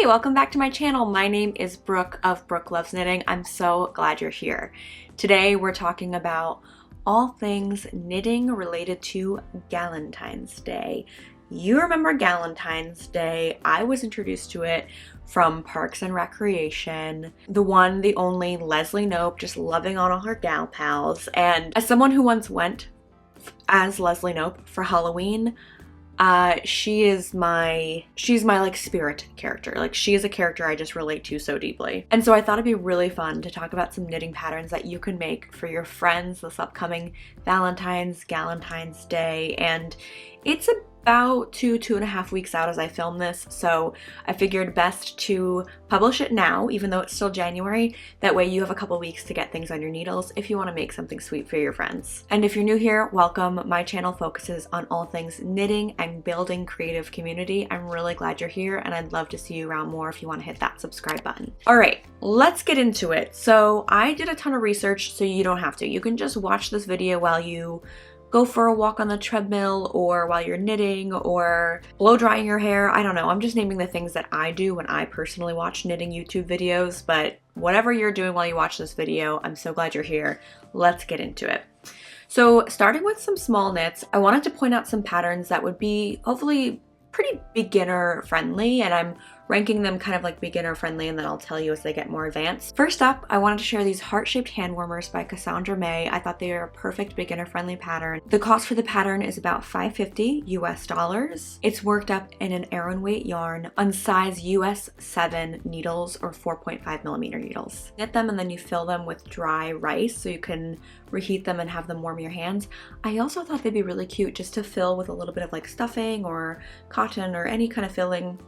Hey, welcome back to my channel. My name is Brooke of Brooke Loves Knitting. I'm so glad you're here. Today we're talking about all things knitting related to Galentine's Day. You remember Galentine's Day. I was introduced to it from Parks and Recreation. The one, the only Leslie Knope, just loving on all her gal pals. And as someone who once went as Leslie Knope for Halloween, she's my like spirit character. Like, she is a character I just relate to so deeply. And so I thought it'd be really fun to talk about some knitting patterns that you can make for your friends this upcoming Galentine's Day. And it's about 2.5 weeks out as I film this, so I figured best to publish it now, even though it's still January. That way you have a couple weeks to get things on your needles if you want to make something sweet for your friends. And if you're new here, welcome. My channel focuses on all things knitting and building creative community. I'm really glad you're here, and I'd love to see you around more if you want to hit that subscribe button. All right, let's get into it. So I did a ton of research, so you don't have to. You can just watch this video while you go for a walk on the treadmill, or while you're knitting, or blow drying your hair. I don't know. I'm just naming the things that I do when I personally watch knitting YouTube videos, but whatever you're doing while you watch this video, I'm so glad you're here. Let's get into it. So starting with some small knits, I wanted to point out some patterns that would be hopefully pretty beginner friendly, and I'm ranking them kind of like beginner friendly, and then I'll tell you as they get more advanced. First up, I wanted to share these heart-shaped hand warmers by Cassandra May. I thought they were a perfect beginner friendly pattern. The cost for the pattern is about $5.50 US. It's worked up in an Aran weight yarn on size US 7 needles, or 4.5mm needles. Knit them and then you fill them with dry rice so you can reheat them and have them warm your hands. I also thought they'd be really cute just to fill with a little bit of like stuffing or cotton or any kind of filling,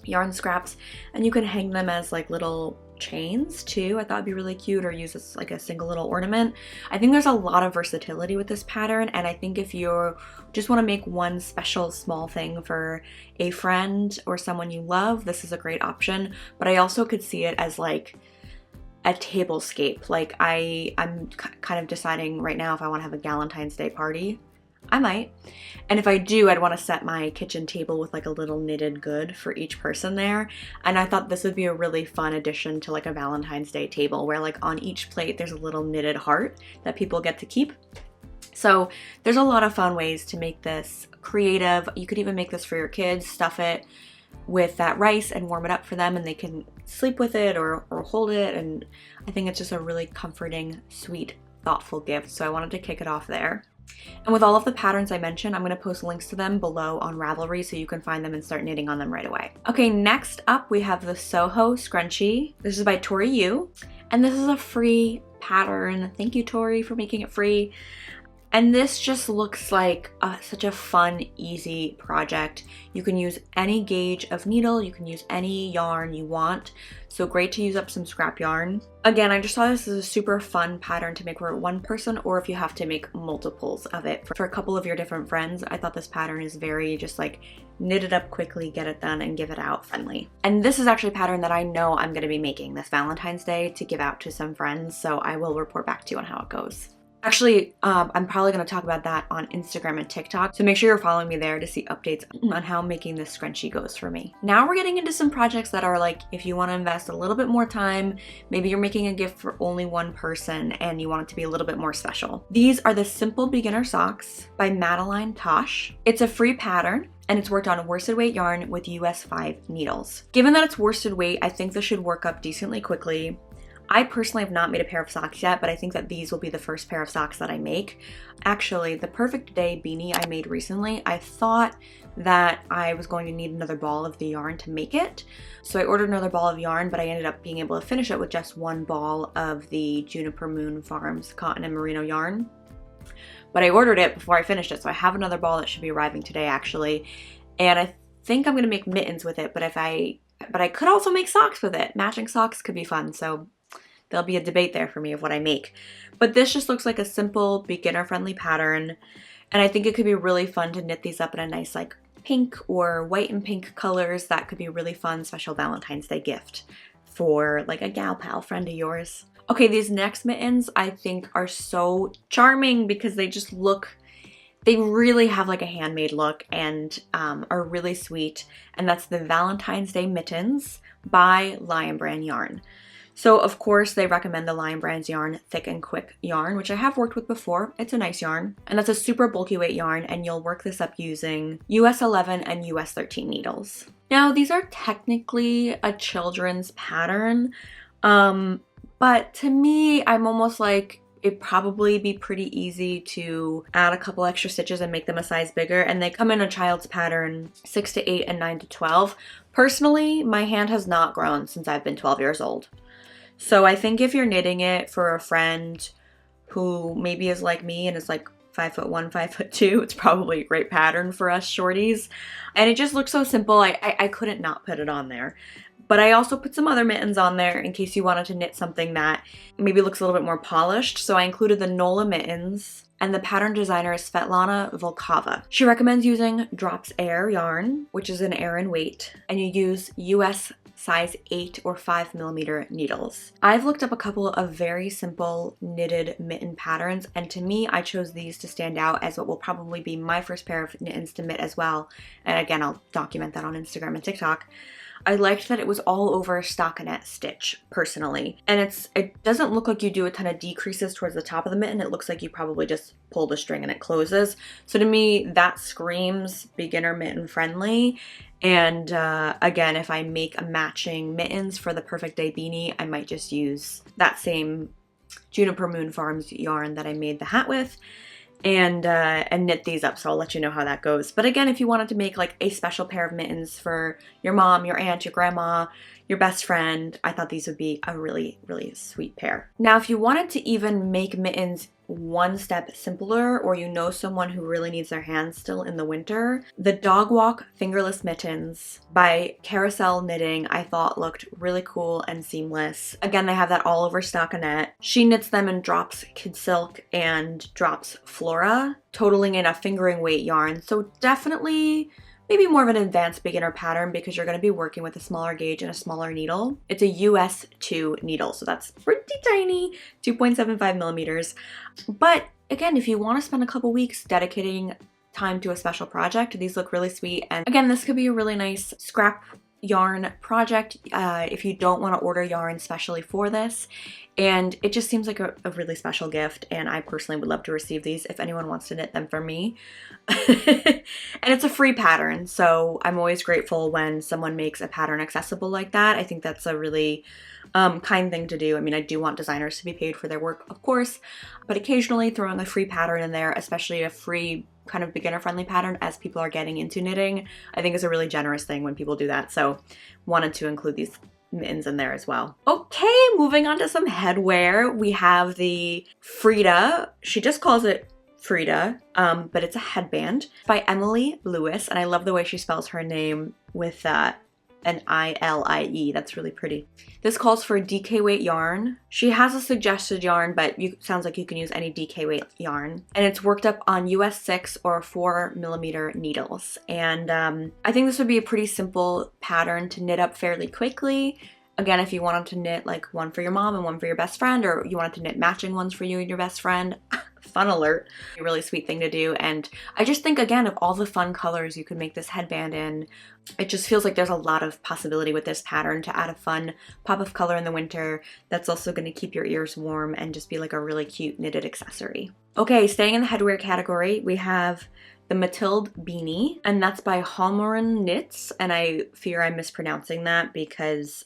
yarn scraps, and you can hang them as like little chains too. I thought it'd be really cute, or use as like a single little ornament. I think there's a lot of versatility with this pattern, and I think if you just want to make one special small thing for a friend or someone you love, this is a great option. But I also could see it as like a tablescape. Like I'm kind of deciding right now if I want to have a Galentine's Day party. I might. And if I do, I'd want to set my kitchen table with like a little knitted good for each person there. And I thought this would be a really fun addition to like a Valentine's Day table, where like on each plate there's a little knitted heart that people get to keep. So there's a lot of fun ways to make this creative. You could even make this for your kids, stuff it with that rice and warm it up for them, and they can sleep with it or hold it. And I think it's just a really comforting, sweet, thoughtful gift. So I wanted to kick it off there. And with all of the patterns I mentioned, I'm going to post links to them below on Ravelry so you can find them and start knitting on them right away. Okay, next up we have the Soho scrunchie. This is by Tori Yu, and this is a free pattern. Thank you, Tori, for making it free. And this just looks like such a fun, easy project. You can use any gauge of needle, you can use any yarn you want. So great to use up some scrap yarn. Again, I just thought this is a super fun pattern to make for one person, or if you have to make multiples of it for a couple of your different friends. I thought this pattern is very just like knit it up quickly, get it done, and give it out friendly. And this is actually a pattern that I know I'm going to be making this Valentine's Day to give out to some friends, so I will report back to you on how it goes. Actually, I'm probably going to talk about that on Instagram and TikTok, so make sure you're following me there to see updates on how making this scrunchie goes for me. Now we're getting into some projects that are like, if you want to invest a little bit more time, maybe you're making a gift for only one person and you want it to be a little bit more special. These are the Simple Beginner Socks by Madeline Tosh. It's a free pattern, and it's worked on worsted weight yarn with US 5 needles. Given that it's worsted weight, I think this should work up decently quickly. I personally have not made a pair of socks yet, but I think that these will be the first pair of socks that I make. Actually, the Perfect Day beanie I made recently, I thought that I was going to need another ball of the yarn to make it. So I ordered another ball of yarn, but I ended up being able to finish it with just one ball of the Juniper Moon Farms cotton and merino yarn. But I ordered it before I finished it, so I have another ball that should be arriving today actually. And I think I'm gonna make mittens with it, but I could also make socks with it. Matching socks could be fun, so there'll be a debate there for me of what I make. But this just looks like a simple, beginner-friendly pattern, and I think it could be really fun to knit these up in a nice like pink or white and pink colors. That could be a really fun special Valentine's Day gift for like a gal pal friend of yours. Okay, these next mittens I think are so charming because they just look They really have like a handmade look and are really sweet. And that's the Valentines Day Mittens by Lion Brand Yarn. So of course they recommend the Lion Brand's yarn, Thick and Quick yarn, which I have worked with before. It's a nice yarn. And that's a super bulky weight yarn, and you'll work this up using US 11 and US 13 needles. Now these are technically a children's pattern, but to me, I'm almost like, it'd probably be pretty easy to add a couple extra stitches and make them a size bigger, and they come in a child's pattern 6 to 8 and 9 to 12. Personally, my hand has not grown since I've been 12 years old. So I think if you're knitting it for a friend who maybe is like me and is like 5'1", 5'2", it's probably a great pattern for us shorties. And it just looks so simple, I couldn't not put it on there. But I also put some other mittens on there in case you wanted to knit something that maybe looks a little bit more polished. So I included the Nola Mitts, and the pattern designer is Svetlana Volkova. She recommends using Drops Air yarn, which is an air in weight, and you use US size 8 or 5 millimeter needles. I've looked up a couple of very simple knitted mitten patterns, and to me, I chose these to stand out as what will probably be my first pair of mittens to knit as well. And again, I'll document that on Instagram and TikTok. I liked that it was all over stockinette stitch, personally. And it doesn't look like you do a ton of decreases towards the top of the mitten. It looks like you probably just pull the string and it closes. So to me, that screams beginner mitten friendly. And again, if I make a matching mittens for the Perfect Day beanie, I might just use that same Juniper Moon Farms yarn that I made the hat with, and knit these up. So I'll let you know how that goes. But again, if you wanted to make like a special pair of mittens for your mom, your aunt, your grandma, your best friend, I thought these would be a really, really sweet pair. Now, if you wanted to even make mittens one step simpler, or you know someone who really needs their hands still in the winter, the Dog Walk Fingerless Mittens by Carousel Knitting I thought looked really cool and seamless. Again, they have that all over stockinette. She knits them in Drops Kid Silk and Drops Flora, totaling in a fingering weight yarn. So definitely maybe more of an advanced beginner pattern because you're going to be working with a smaller gauge and a smaller needle. It's a US 2 needle, so that's pretty tiny, 2.75 millimeters. But again, if you want to spend a couple weeks dedicating time to a special project, these look really sweet. And again, this could be a really nice scrap yarn project if you don't want to order yarn specially for this. And it just seems like a really special gift, and I personally would love to receive these if anyone wants to knit them for me. And it's a free pattern, so I'm always grateful when someone makes a pattern accessible like that. I think that's a really kind thing to do. I mean, I do want designers to be paid for their work, of course, but occasionally throwing a free pattern in there, especially a free kind of beginner-friendly pattern as people are getting into knitting, I think is a really generous thing when people do that. So wanted to include these mittens in there as well. Okay, moving on to some headwear. We have the Frida. She just calls it Frida, but it's a headband by Emily Lewis, and I love the way she spells her name with an I-L-I-E. That's really pretty. This calls for DK weight yarn. She has a suggested yarn, but sounds like you can use any DK weight yarn. And it's worked up on US 6 or 4 millimeter needles. And I think this would be a pretty simple pattern to knit up fairly quickly. Again, if you wanted to knit like one for your mom and one for your best friend, or you wanted to knit matching ones for you and your best friend, fun alert, a really sweet thing to do. And I just think, again, of all the fun colors you could make this headband in, it just feels like there's a lot of possibility with this pattern to add a fun pop of color in the winter that's also going to keep your ears warm and just be like a really cute knitted accessory. Okay, staying in the headwear category, we have the Mathilde beanie, and that's by Nola Mitts, and I fear I'm mispronouncing that because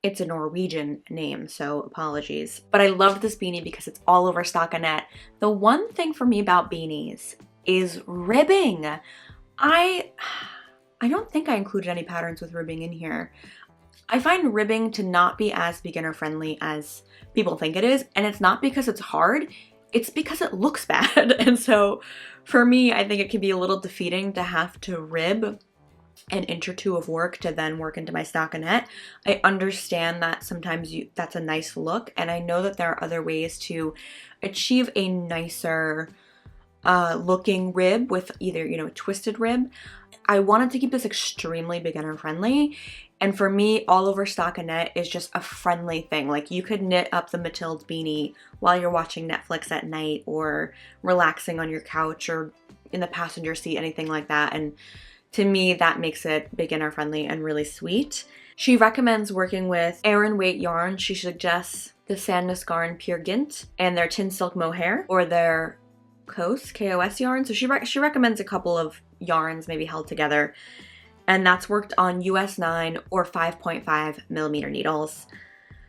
it's a Norwegian name, so apologies. But I love this beanie because it's all over stockinette. The one thing for me about beanies is ribbing. I don't think I included any patterns with ribbing in here. I find ribbing to not be as beginner friendly as people think it is, and it's not because it's hard, it's because it looks bad. And so for me, I think it can be a little defeating to have to rib an inch or two of work to then work into my stockinette. I understand that sometimes that's a nice look, and I know that there are other ways to achieve a nicer looking rib with either, a twisted rib. I wanted to keep this extremely beginner friendly, and for me, all over stockinette is just a friendly thing. Like, you could knit up the Mathilde beanie while you're watching Netflix at night or relaxing on your couch or in the passenger seat, anything like that. And to me, that makes it beginner friendly and really sweet. She recommends working with Aran weight yarn. She suggests the Sandnes Garn Pure Gint and their Tin Silk Mohair, or their KOS, K-O-S yarn. So she recommends a couple of yarns maybe held together, and that's worked on US 9 or 5.5 millimeter needles.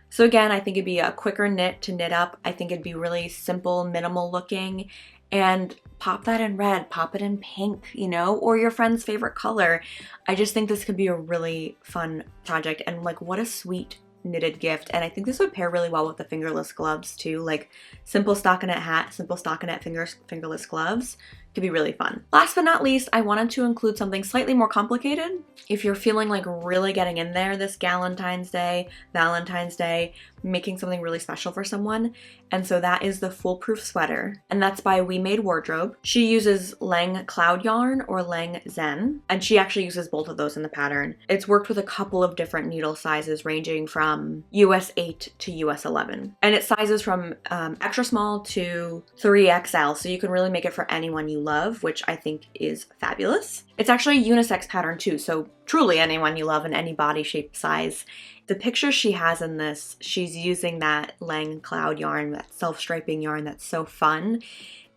So again, I think it'd be a quicker knit to knit up. I think it'd be really simple, minimal looking, and pop that in red, pop it in pink, you know, or your friend's favorite color. I just think this could be a really fun project, and like, what a sweet knitted gift. And I think this would pair really well with the fingerless gloves too, like simple stockinette hat, simple stockinette fingerless gloves. Could be really fun. Last but not least, I wanted to include something slightly more complicated. If you're feeling like really getting in there this Galentine's Day, Valentine's Day, making something really special for someone. And so that is the Foolproof Sweater. And that's by We Made Wardrobe. She uses Lang Cloud Yarn or Lang Zen. And she actually uses both of those in the pattern. It's worked with a couple of different needle sizes ranging from US 8 to US 11. And it sizes from extra small to 3XL. So you can really make it for anyone you love, which I think is fabulous. It's actually a unisex pattern too, so truly anyone you love in any body shape size. The picture she has in this, she's using that Lang Cloud yarn, that self-striping yarn that's so fun.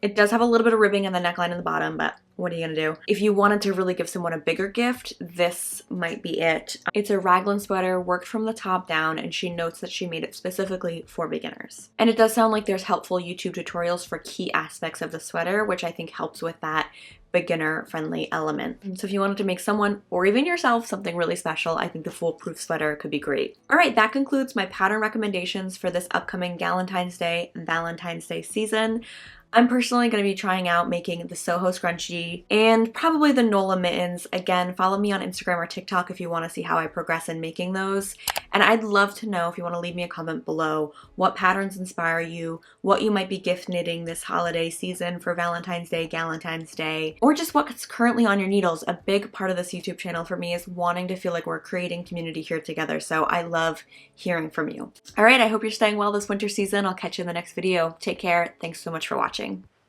It does have a little bit of ribbing in the neckline and the bottom, but what are you gonna do? If you wanted to really give someone a bigger gift, this might be it. It's a raglan sweater, worked from the top down, and she notes that she made it specifically for beginners. And it does sound like there's helpful YouTube tutorials for key aspects of the sweater, which I think helps with that beginner-friendly element. And so if you wanted to make someone, or even yourself, something really special, I think the Foolproof Sweater could be great. All right, that concludes my pattern recommendations for this upcoming Galentine's Day and Valentine's Day season. I'm personally going to be trying out making the Soho scrunchie and probably the Nola Mittens. Again, follow me on Instagram or TikTok if you want to see how I progress in making those. And I'd love to know, if you want to leave me a comment below, what patterns inspire you, what you might be gift knitting this holiday season for Valentine's Day, Galentine's Day, or just what's currently on your needles. A big part of this YouTube channel for me is wanting to feel like we're creating community here together. So I love hearing from you. All right, I hope you're staying well this winter season. I'll catch you in the next video. Take care. Thanks so much for watching.